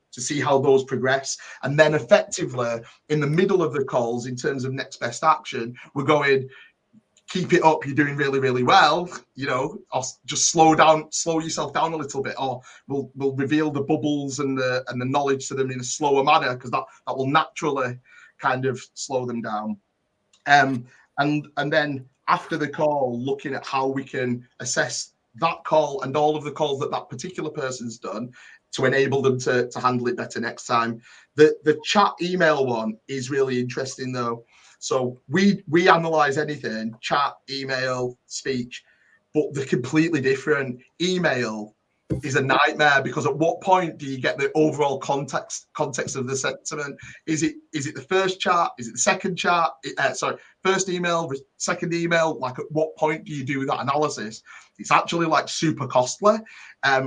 those progress. And then effectively in the middle of the calls, in terms of next best action, we're going, keep it up, you're doing really, really well, or just slow yourself down a little bit, or we'll reveal the bubbles and the knowledge to them in a slower manner, because that will naturally kind of slow them down. And then after the call, looking at how we can assess that call and all of the calls that particular person's done to enable them to handle it better next time. The chat email one is really interesting though. So we analyze anything, chat, email, speech, but they're completely different. Email is a nightmare, because at what point do you get the overall context of the sentiment? Is it the first chat? Is it the second chat? First email, second email? Like, at what point do you do that analysis? It's actually super costly.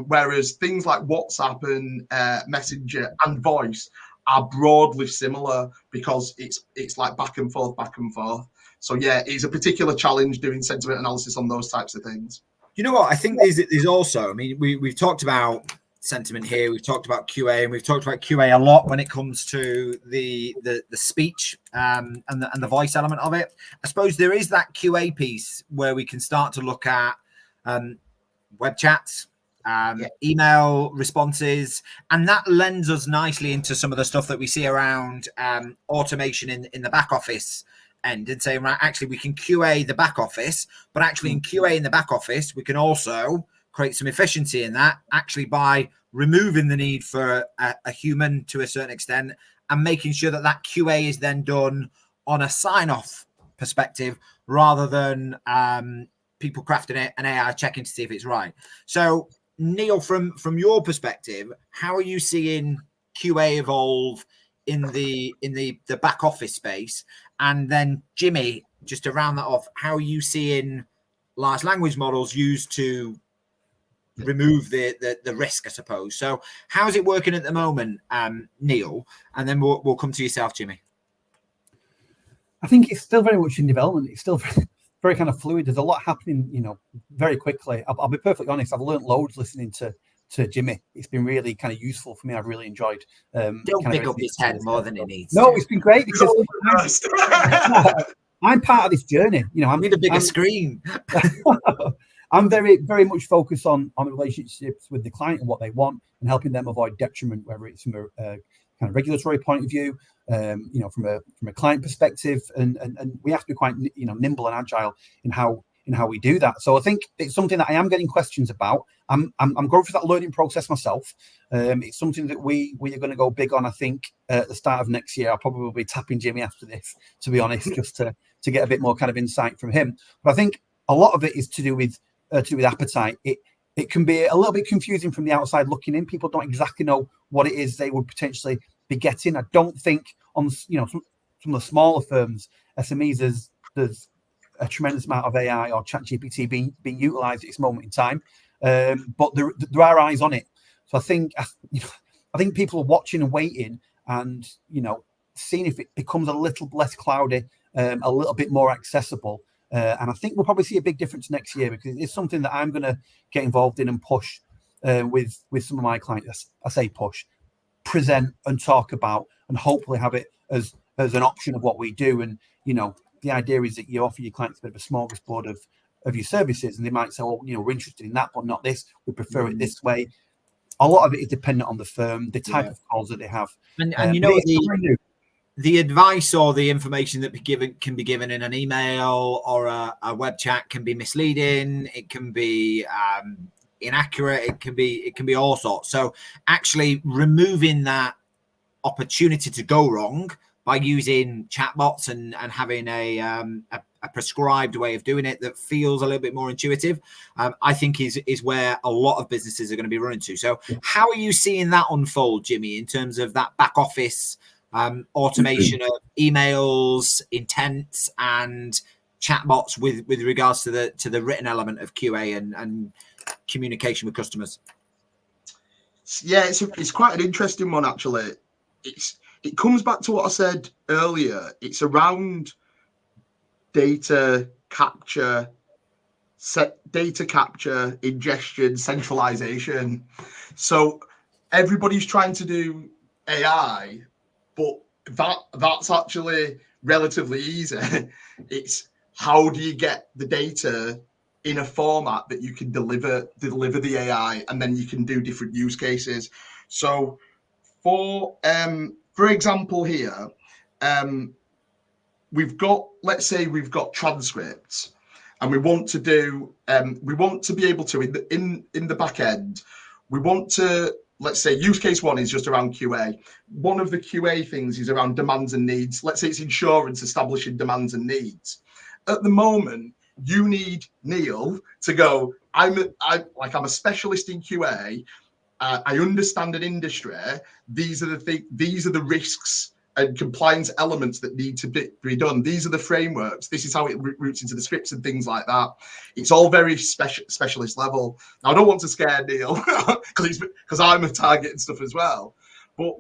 Whereas things like WhatsApp and Messenger and voice are broadly similar, because it's like back and forth. So yeah, it's a particular challenge doing sentiment analysis on those types of things. You know what? I think there's also, I mean, we've talked about sentiment here, we've talked about QA, and we've talked about QA a lot when it comes to the speech and the voice element of it. I suppose there is that QA piece where we can start to look at web chats, email responses, and that lends us nicely into some of the stuff that we see around automation in the back office end, and saying, right, actually we can QA the back office, but actually in QA in the back office we can also create some efficiency in that, actually by removing the need for a human to a certain extent, and making sure that QA is then done on a sign-off perspective rather than people crafting an AI checking to see if it's right. So Neil, from your perspective, how are you seeing QA evolve in the back office space? And then Jimmy, just to round that off, how are you seeing large language models used to remove the risk, I suppose? So how is it working at the moment, Neil? And then we'll come to yourself, Jimmy. I think it's still very much in development. It's still very kind of fluid. There's a lot happening, very quickly. I'll be perfectly honest. I've learned loads listening to Jimmy. It's been really kind of useful for me. I've really enjoyed. Don't pick up his head more than it needs. No, it's been great, because I'm part of this journey. I need a bigger screen. I'm very, very much focused on the relationships with the client and what they want, and helping them avoid detriment, whether it's from a kind of regulatory point of view, from a client perspective, and we have to be quite nimble and agile in how we do that. So I think it's something that I am getting questions about. I'm going through that learning process myself. It's something that we are going to go big on. I think at the start of next year, I'll probably be tapping Jimmy after this, to be honest, just to get a bit more kind of insight from him. But I think a lot of it is to do with appetite. It can be a little bit confusing from the outside looking in. People don't exactly know what it is they would potentially be getting. I don't think on some of the smaller firms, SMEs, there's a tremendous amount of AI or Chat GPT being utilised at this moment in time, but there are eyes on it. So I think people are watching and waiting, and seeing if it becomes a little less cloudy, a little bit more accessible. And I think we'll probably see a big difference next year, because it's something that I'm going to get involved in and push with some of my clients. I say push, present and talk about, and hopefully have it as an option of what we do. And the idea is that you offer your clients a bit of a smorgasbord of your services, and they might say, "Oh, we're interested in that, but not this. We prefer it this way." A lot of it is dependent on the firm, the type of calls that they have, and the advice or the information that can be given in an email or a web chat can be misleading. It can be inaccurate. It can be all sorts. So actually removing that opportunity to go wrong by using chatbots and having a prescribed way of doing it that feels a little bit more intuitive, I think is where a lot of businesses are going to be running to. So how are you seeing that unfold, Jimmy, in terms of that back office automation of emails, intents, and chatbots with regards to the written element of QA and communication with customers? Yeah, it's quite an interesting one, actually. It comes back to what I said earlier. It's around data capture, ingestion, centralization. So everybody's trying to do AI, but that's actually relatively easy. It's how do you get the data in a format that you can deliver the AI, and then you can do different use cases. So for example here, let's say we've got transcripts, and we want to be able to in the back end, we want to, let's say use case one is just around QA. One of the QA things is around demands and needs. Let's say it's insurance establishing demands and needs. At the moment, you need Neil to go, I'm a specialist in QA. I understand an industry. These are the risks and compliance elements that need to be done. These are the frameworks. This is how it routes into the scripts and things like that. It's all very specialist level. Now, I don't want to scare Neil because I'm a target and stuff as well. But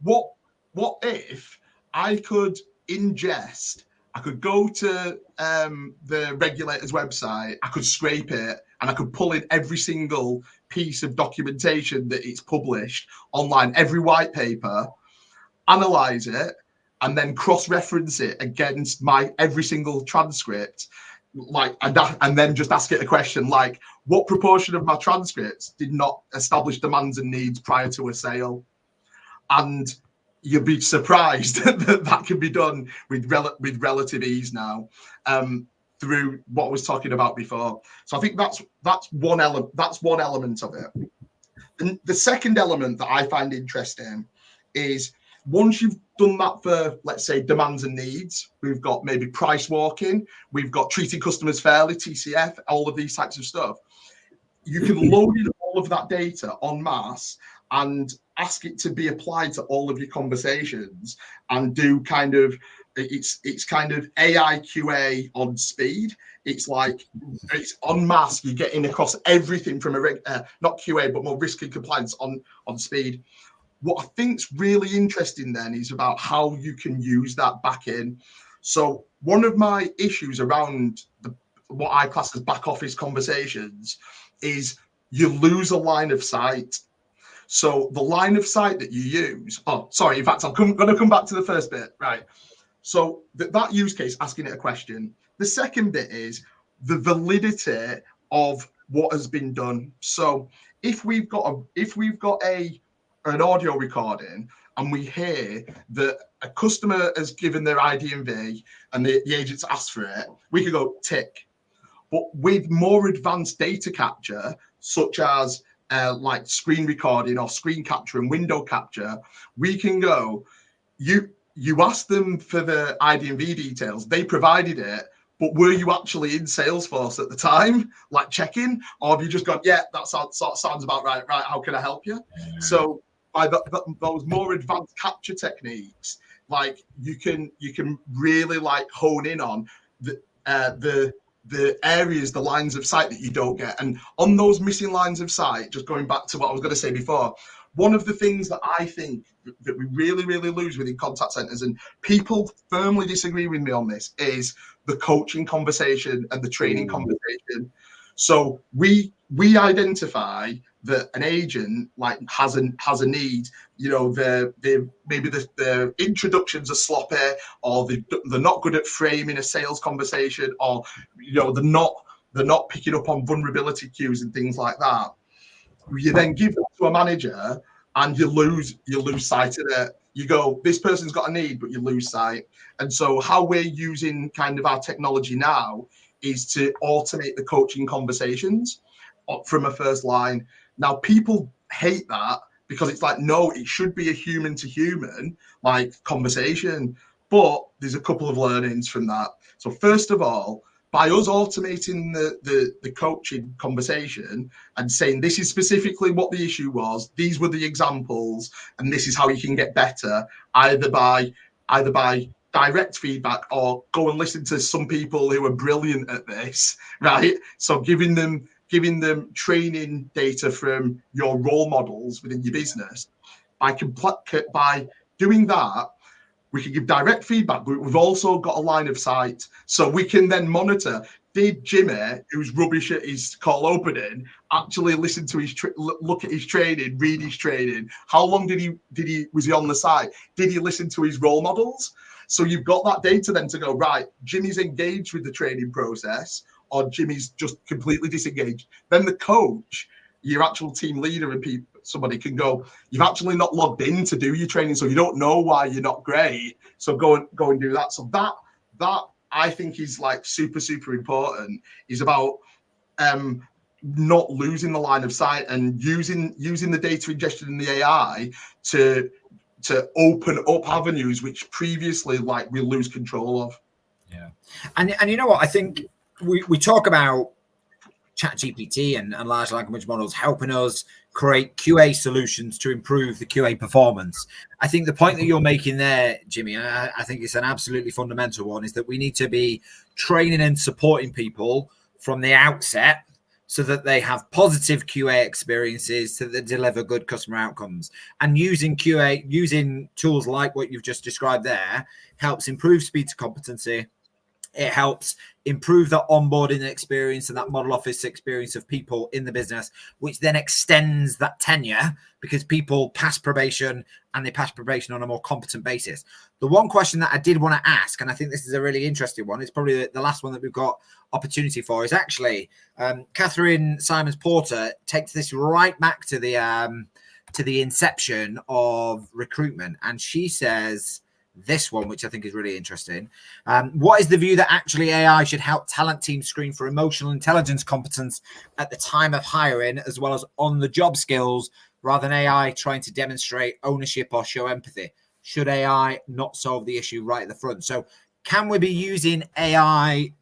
what if I could ingest? I could go to the regulator's website. I could scrape it, and I could pull in every single piece of documentation that it's published online, every white paper, analyze it, and then cross-reference it against my every single transcript, and then just ask it a question like, what proportion of my transcripts did not establish demands and needs prior to a sale? And you'll be surprised that can be done with relative ease now, through what I was talking about before. So I think that's one element. That's one element of it. And the second element that I find interesting is, once you've done that for, let's say, demands and needs, we've got maybe price walking, we've got treating customers fairly, TCF, all of these types of stuff. You can load in all of that data en masse and ask it to be applied to all of your conversations, and do it's kind of AI QA on speed. It's en masse. You're getting across everything from not QA, but more risk and compliance on speed. What I think's really interesting then is about how you can use that back in. So one of my issues around what I class as back office conversations is you lose a line of sight. So the line of sight that you use, in fact, I'm going to come back to the first bit, right? So that use case, asking it a question. The second bit is the validity of what has been done. So if we've got an audio recording, and we hear that a customer has given their ID&V and the agent's asked for it, we could go tick. But with more advanced data capture, such as like screen recording or screen capture and window capture, we can go, you asked them for the ID&V details, they provided it, but were you actually in Salesforce at the time, like checking, or have you just gone, yeah, that sounds about right, how can I help you? So by those more advanced capture techniques, like you can really like hone in on the areas, the lines of sight that you don't get. And on those missing lines of sight, just going back to what I was going to say before, one of the things that I think that we really, really lose within contact centers, and people firmly disagree with me on this, is the coaching conversation and the training conversation. So we identify that an agent like has a need. You know, maybe the introductions are sloppy, or they're not good at framing a sales conversation, or you know they're not picking up on vulnerability cues and things like that. You then give them to a manager and you lose sight of it. You go, this person's got a need, but you lose sight. And so how we're using kind of our technology now is to automate the coaching conversations from a first line. Now, people hate that because it's like, no, it should be a human to human like conversation. But there's a couple of learnings from that. So first of all, by us automating the coaching conversation and saying this is specifically what the issue was, these were the examples, and this is how you can get better, either by direct feedback or go and listen to some people who are brilliant at this, right? So giving them training data from your role models within your business. By doing that, we can give direct feedback, but we've also got a line of sight. So we can then monitor, did Jimmy, who's rubbish at his call opening, actually listen to his look at his training, read his training? How long was he on the site? Did he listen to his role models? So you've got that data then to go, right, Jimmy's engaged with the training process, or Jimmy's just completely disengaged. Then the coach, your actual team leader and somebody can go, you've actually not logged in to do your training, so you don't know why you're not great. So go and do that. So that I think is like super, super important, is about not losing the line of sight and using the data ingestion in the AI to open up avenues which previously like we lose control of. Yeah. And you know what, I think we talk about Chat GPT and large language models helping us create QA solutions to improve the QA performance. I think the point that you're making there, Jimmy, and I think it's an absolutely fundamental one, is that we need to be training and supporting people from the outset so that they have positive QA experiences, so that they deliver good customer outcomes. And using tools like what you've just described there helps improve speed to competency. It helps improve the onboarding experience and that model office experience of people in the business, which then extends that tenure because people pass probation, and they pass probation on a more competent basis. The one question that I did want to ask, and I think this is a really interesting one, it's probably the last one that we've got opportunity for, is actually Catherine Simons Porter takes this right back to the inception of recruitment, and she says this one, which I think is really interesting. What is the view that actually AI should help talent teams screen for emotional intelligence competence at the time of hiring, as well as on the job skills, rather than AI trying to demonstrate ownership or show empathy? Should AI not solve the issue right at the front? So can we be using AI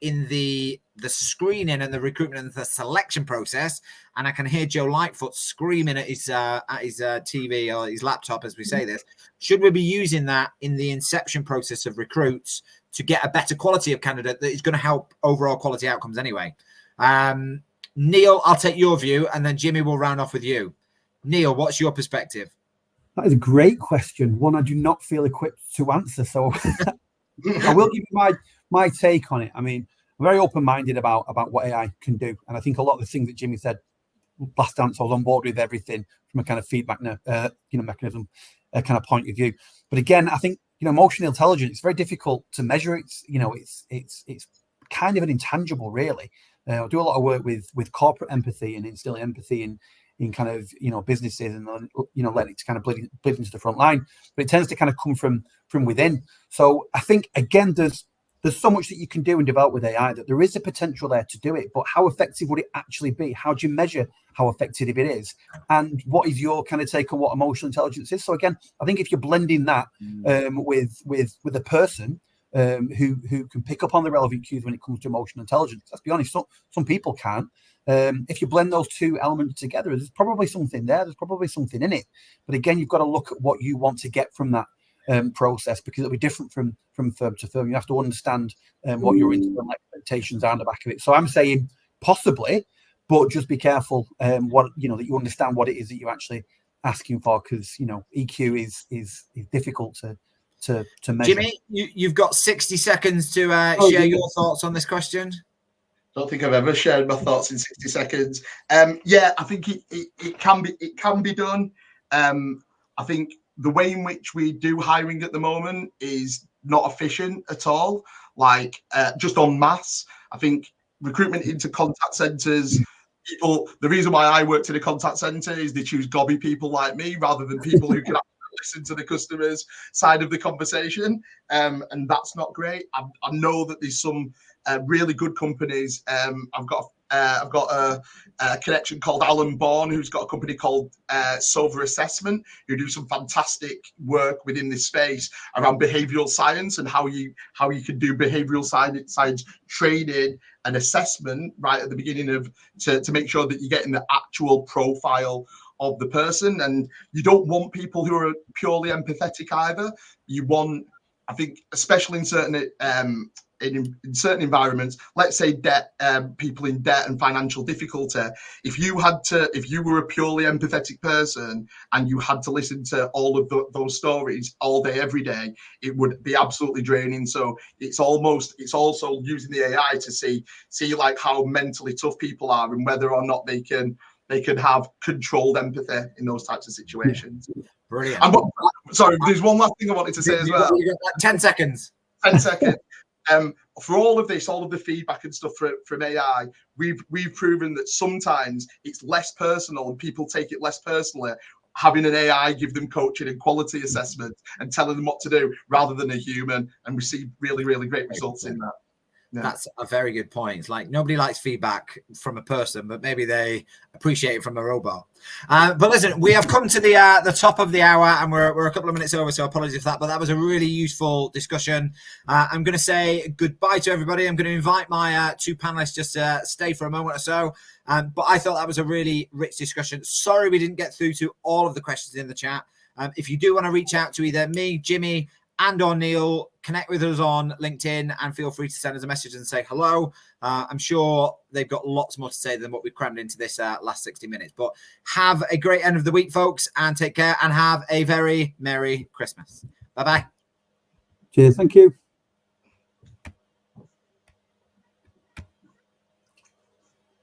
in the screening and the recruitment and the selection process? And I can hear Joe Lightfoot screaming at his TV or his laptop as we say this. Should we be using that in the inception process of recruits to get a better quality of candidate that is going to help overall quality outcomes anyway? Neil, I'll take your view, and then Jimmy will round off with you. Neil, what's your perspective? That is a great question, one I do not feel equipped to answer. So I will give you my take on it. I mean, I'm very open-minded about what AI can do. And I think a lot of the things that Jimmy said last answer, I was on board with everything from a kind of feedback mechanism kind of point of view. But again, I think, emotional intelligence, it's very difficult to measure. It's kind of an intangible, really. I do a lot of work with corporate empathy and instilling empathy in kind of, businesses, and letting it to kind of bleed into the front line. But it tends to kind of come from within. So I think, again, there's so much that you can do and develop with AI, that there is a potential there to do it. But how effective would it actually be? How do you measure how effective it is? And what is your kind of take on what emotional intelligence is? So again, I think if you're blending that with a person who can pick up on the relevant cues when it comes to emotional intelligence, let's be honest, some people can't. If you blend those two elements together, there's probably something there. There's probably something in it. But again, you've got to look at what you want to get from that. process, because it'll be different from firm to firm. You have to understand what your internal expectations are on the back of it. So I'm saying possibly, but just be careful what that you understand what it is that you're actually asking for, because EQ is difficult to measure. Jimmy, you've got 60 seconds to share your thoughts on this question. Don't think I've ever shared my thoughts in 60 seconds. Yeah, I think it can be done. I think the way in which we do hiring at the moment is not efficient at all. Like just en masse. I think recruitment into contact centers. The reason why I worked in a contact center is they choose gobby people like me rather than people who can listen to the customer's side of the conversation, and that's not great. I know that there's some really good companies. I've got a connection called Alan Bourne, who's got a company called Silver Assessment, who do some fantastic work within this space around behavioural science and how you can do behavioural science training and assessment right at the beginning of to make sure that you're getting the actual profile of the person. And you don't want people who are purely empathetic either. You want, I think, especially in certain in certain environments, let's say debt, people in debt and financial difficulty, if you were a purely empathetic person and you had to listen to all of those stories all day, every day, it would be absolutely draining. So it's also using the AI to see like how mentally tough people are and whether or not they can have controlled empathy in those types of situations. Brilliant. Sorry, there's one last thing I wanted to say as well. You got 10 seconds. 10 seconds. For all of this, all of the feedback and stuff from AI, we've proven that sometimes it's less personal and people take it less personally having an AI give them coaching and quality assessment and telling them what to do rather than a human, and we see really, really great results in that. Yeah. That's a very good point. It's like nobody likes feedback from a person, but maybe they appreciate it from a robot. But listen, we have come to the top of the hour, and we're a couple of minutes over, so apologies for that. But that was a really useful discussion. I'm going to say goodbye to everybody. I'm going to invite my two panelists just to stay for a moment or so. But I thought that was a really rich discussion. Sorry we didn't get through to all of the questions in the chat. If you do want to reach out to either me, Jimmy, and/or Neil, connect with us on LinkedIn and feel free to send us a message and say hello. I'm sure they've got lots more to say than what we've crammed into this last 60 minutes. But have a great end of the week, folks, and take care and have a very Merry Christmas. Bye-bye. Cheers. Thank you.